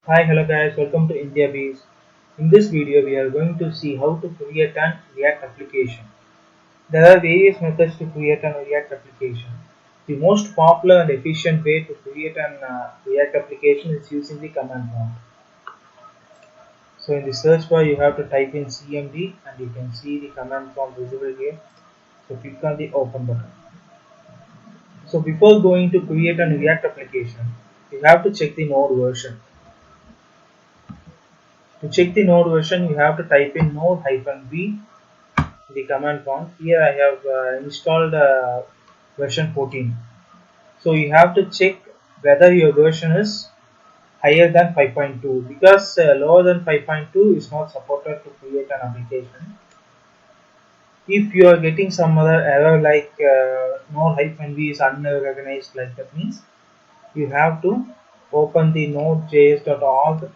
Hi, hello guys, welcome to India Bees. In this video, we are going to see how to create an React application. There are various methods to create an React application. The most popular and efficient way to create an React application is using the command prompt. So in the search bar, you have to type in CMD and you can see the command prompt visible here. So click on the open button. So before going to create an React application, you have to check the node version. To check the node version, you have to type in node-v the command prompt. Here I have installed version 14. So you have to check whether your version is higher than 5.2 because lower than 5.2 is not supported to create an application. If you are getting some other error like node-v is unrecognized, like that means you have to open the node.js.org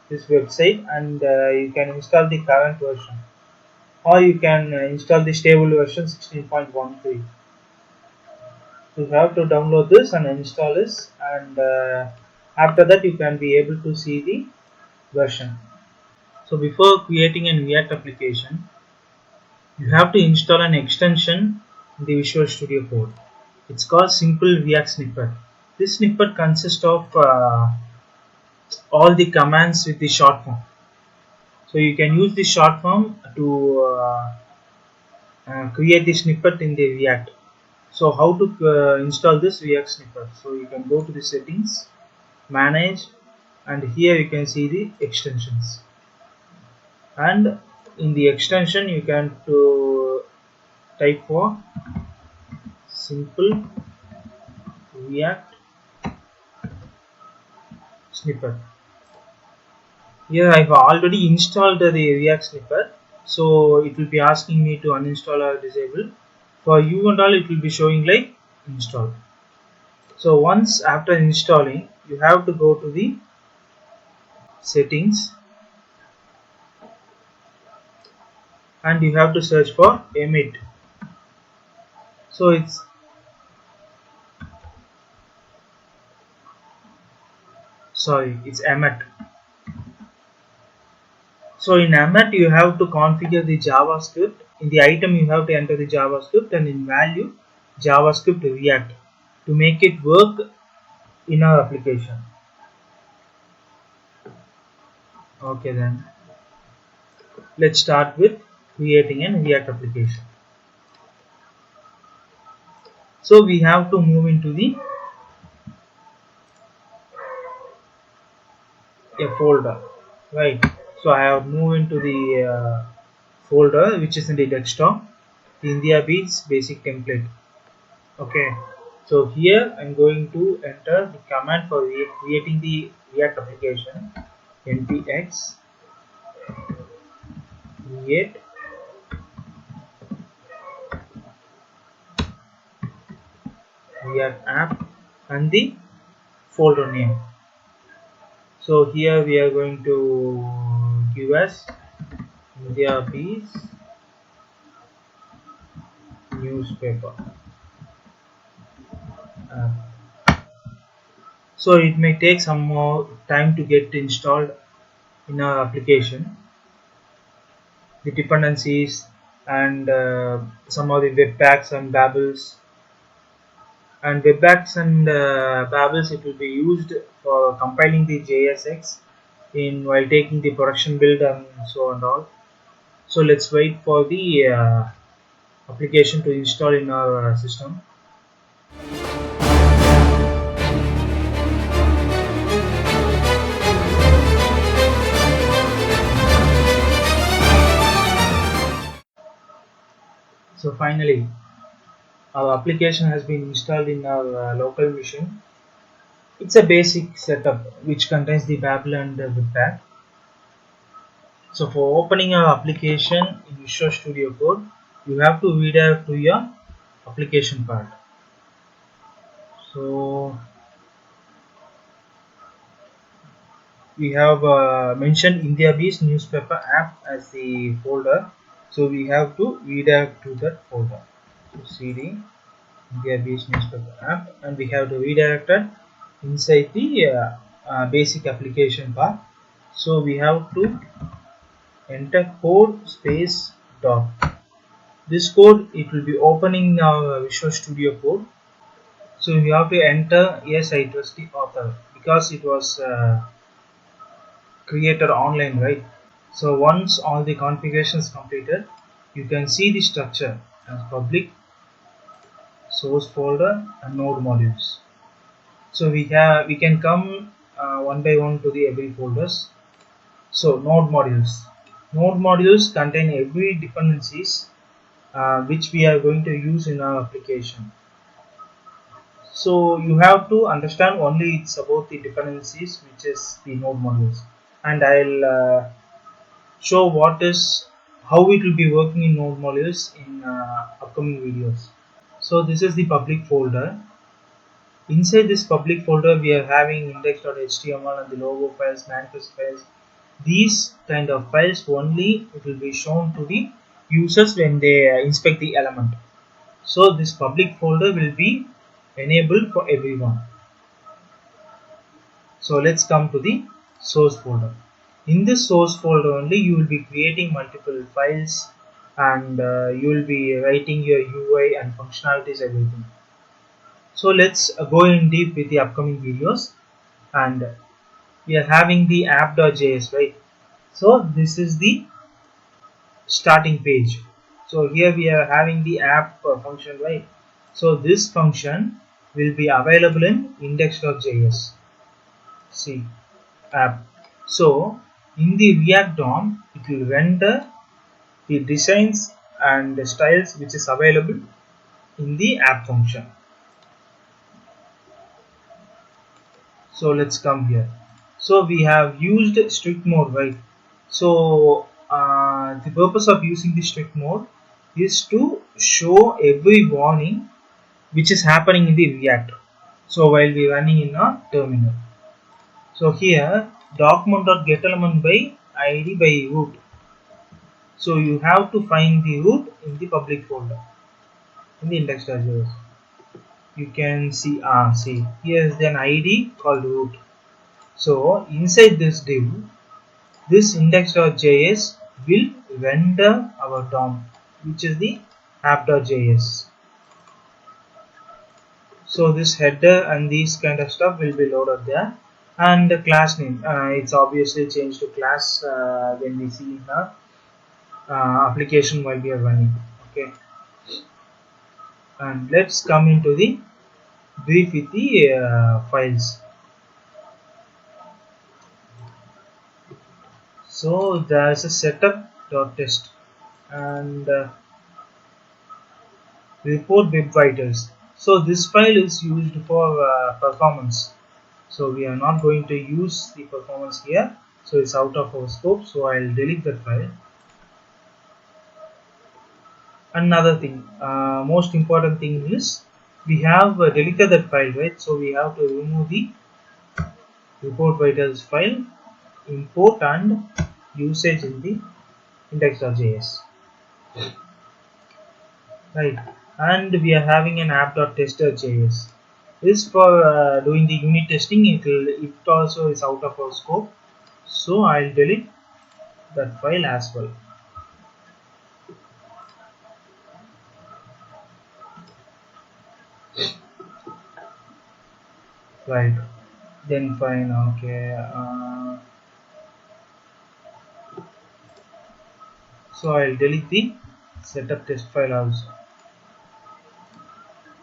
this website and you can install the current version, or you can install the stable version 16.13. So you have to download this and install this, and after that you can be able to see the version. So before creating a React application, you have to install an extension in the Visual Studio Code. It's called Simple React Snippet. This snippet consists of all the commands with the short form. So you can use the short form to create the snippet in the React. So how to install this React snippet? So you can go to the settings, manage, and here you can see the extensions. And in the extension you can type for simple React snippet. Here I have already installed the React snippet, so it will be asking me to uninstall or disable. For you and all, it will be showing like install. So once after installing, you have to go to the settings and you have to search for emit. So it's emmet. So in emmet you have to configure the JavaScript. In the item you have to enter the JavaScript, and in value JavaScript React to make it work in our application. Okay, then let's start with creating a React application. So we have to move into the folder, right? So I have moved into the folder which is in the desktop, the India Beats basic template. Okay, so here I'm going to enter the command for creating the React application: npx create React app and the folder name. So here we are going to give us India Beats newspaper. So it may take some more time to get installed in our application, the dependencies and some of the webpacks and babbles. And webpacks and babbles, it will be used for compiling the JSX in while taking the production build and so and all. So let's wait for the application to install in our system. So finally our application has been installed in our local machine. It's a basic setup which contains the Babel and Webpack. So for opening our application in Visual Studio Code, you have to redirect to your application part. So we have mentioned India Beast newspaper app as the folder. So we have to redirect to that folder. So cd India Beast newspaper app, and we have to redirect it inside the basic application part. So we have to enter code space dot. This code, it will be opening our Visual Studio Code. So you have to enter yes I trust the author because it was created online, right? So once all the configurations completed, you can see the structure as public, source folder and node modules. So we can come one by one to the every folders. So node modules contain every dependencies which we are going to use in our application. So you have to understand only it's about the dependencies, which is the node modules, and I'll show how it will be working in node modules in upcoming videos. So this is the public folder. Inside this public folder, we are having index.html and the logo files, manifest files. These kind of files only it will be shown to the users when they inspect the element. So this public folder will be enabled for everyone. So let's come to the source folder. In this source folder only you will be creating multiple files, and you will be writing your UI and functionalities, everything. So let's go in deep with the upcoming videos, and we are having the app.js, right? So this is the starting page. So here we are having the app function, right? So this function will be available in index.js. See, app. So in the React DOM, it will render the designs and the styles which is available in the app function. So let's come here. So we have used strict mode, right? So the purpose of using the strict mode is to show every warning which is happening in the React. So while we running in a terminal. So here document.getElement by id by root. So you have to find the root in the public folder in the index.js. You can see here is an id called root. So inside this div, this index.js will render our DOM, which is the app.js. So this header and these kind of stuff will be loaded there, and the class name, it's obviously changed to class when we see the application while we are running. Okay, and let's come into the brief with the files. So there's a setup.test and report web vitals. So this file is used for performance. So we are not going to use the performance here. So it's out of our scope. So I'll delete that file. Another thing, most important thing is we have deleted that file, right? So we have to remove the report vitals file, import and usage in the index.js, right? And we are having an app.tester.js. This for doing the unit testing. It also is out of our scope, so I'll delete that file as well. Right, then fine. Okay, so I'll delete the setup test file also.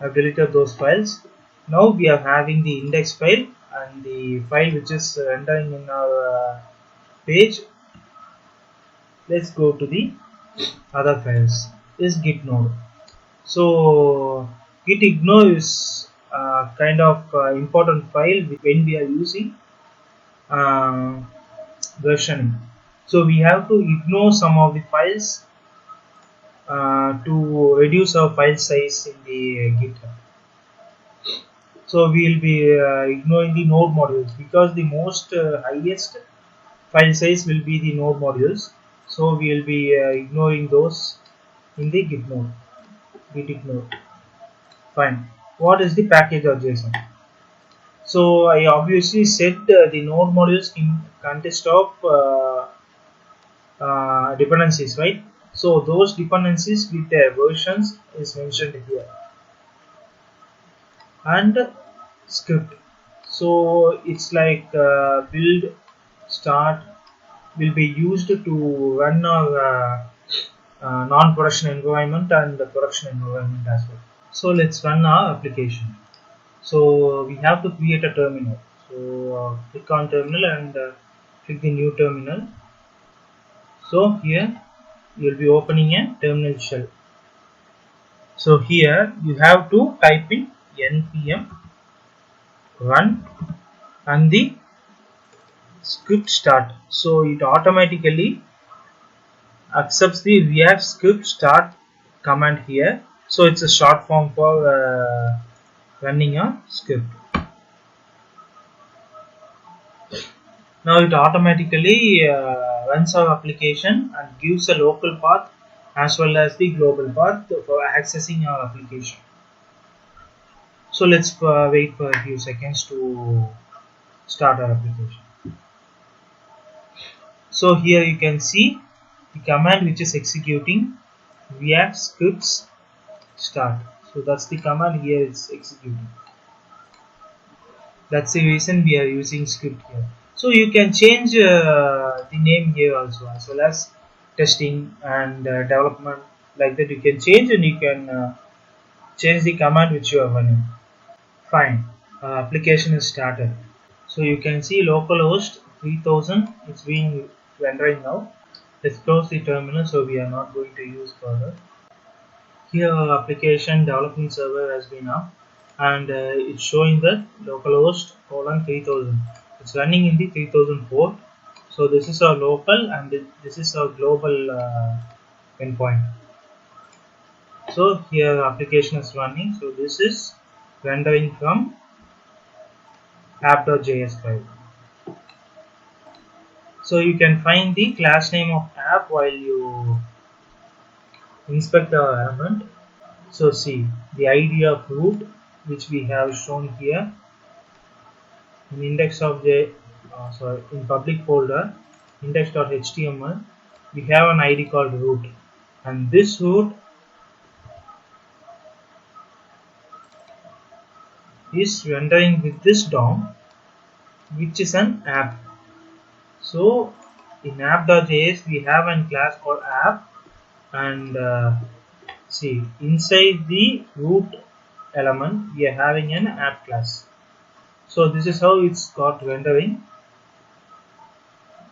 I've deleted those files. Now we are having the index file and the file which is rendering in our page. Let's go to the other files. Is git node. So git ignore is kind of important file when we are using uh, versioning. So we have to ignore some of the files to reduce our file size in the GitHub. So we will be ignoring the node modules because the most highest file size will be the node modules. So we will be ignoring those in the git ignore. Fine. What is the package.json? So I obviously said the node modules consist of dependencies, right? So those dependencies with their versions is mentioned here, and script. So it's like build, start will be used to run our non-production environment and the production environment as well. So let's run our application. So we have to create a terminal. So click on terminal and click the new terminal. So here you will be opening a terminal shell. So here you have to type in npm run and the script start. So it automatically accepts the react script start command here. So it's a short form for running a script. Now it automatically runs our application and gives a local path as well as the global path for accessing our application. So let's wait for a few seconds to start our application. So here you can see the command which is executing react scripts start. So that's the command here it's executing. That's the reason we are using script here. So you can change the name here also, as well as testing and development, like that you can change, and you can change the command which you are running. Fine, application is started. So you can see localhost 3000 it's being rendering now. Let's close the terminal, so we are not going to use further. Here our application development server has been up, and it's showing that localhost colon 3000. It's running in the 3000 port. So this is our local and this is our global endpoint. So here application is running. So this is rendering from app.js file. So you can find the class name of app while you inspect the element. So see the ID of root which we have shown here in index of the in public folder index.html. We have an ID called root, and this root is rendering with this DOM, which is an app. So in app.js we have a class called app, and see inside the root element we are having an app class. So this is how it's got rendering.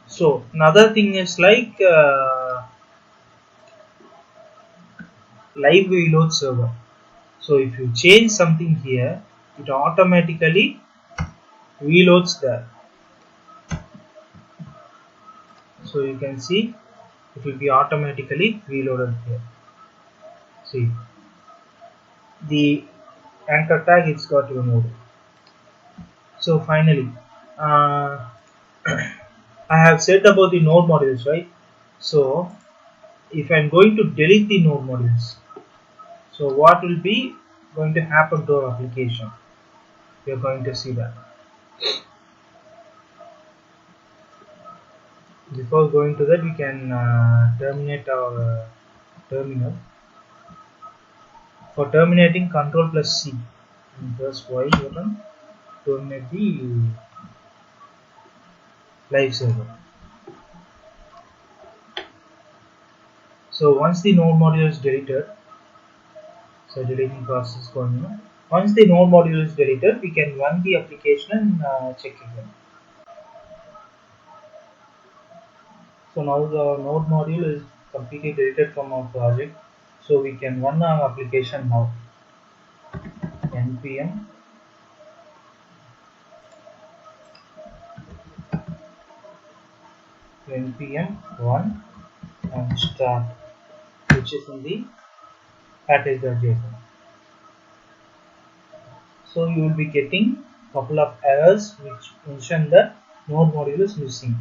So another thing is like live reload server. So if you change something here, it automatically reloads there. So you can see it will be automatically reloaded here. See the anchor tag, it's got removed. So finally I have said about the node modules, right? So if I'm going to delete the node modules, so what will be going to happen to our application? We are going to see that. Before going to that, we can terminate our terminal. For terminating, Control plus C and press Y button, terminate the live server. So once the node module is deleted, so deleting process is going on. Once the node module is deleted, we can run the application and check again. So now the node module is completely deleted from our project. So we can run our application now. npm run and start, which is in the package.json. So you will be getting couple of errors which mention that node module is missing,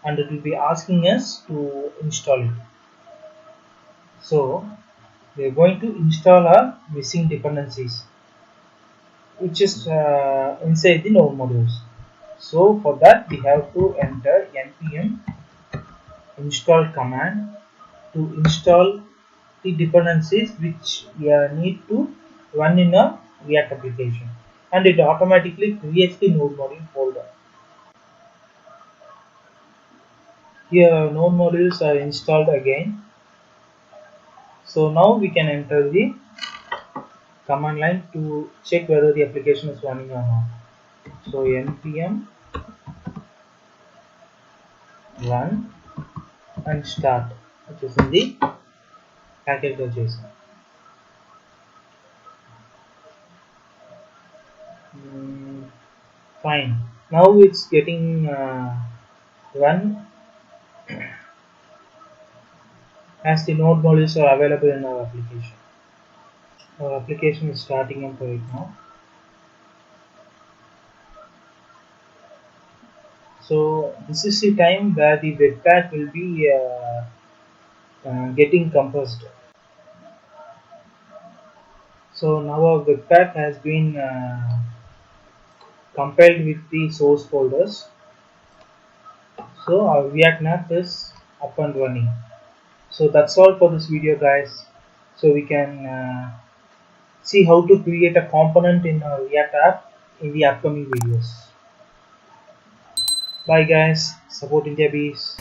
and it will be asking us to install it. So we are going to install our missing dependencies. which is inside the node modules. So for that we have to enter npm install command to install the dependencies which we need to run in a React application, and it automatically creates the node module folder. Here node modules are installed again. So now we can enter the command line to check whether the application is running or not. So npm run and start, which is in the package.json. Fine. Now it's getting run as the node modules are available in our application. Our application is starting up right now. So this is the time where the webpack will be getting compressed. So now our webpack has been compiled with the source folders. So our React Native is up and running. So that's all for this video, guys. So we can see how to create a component in a React app in the upcoming videos. Bye guys, support India Bees.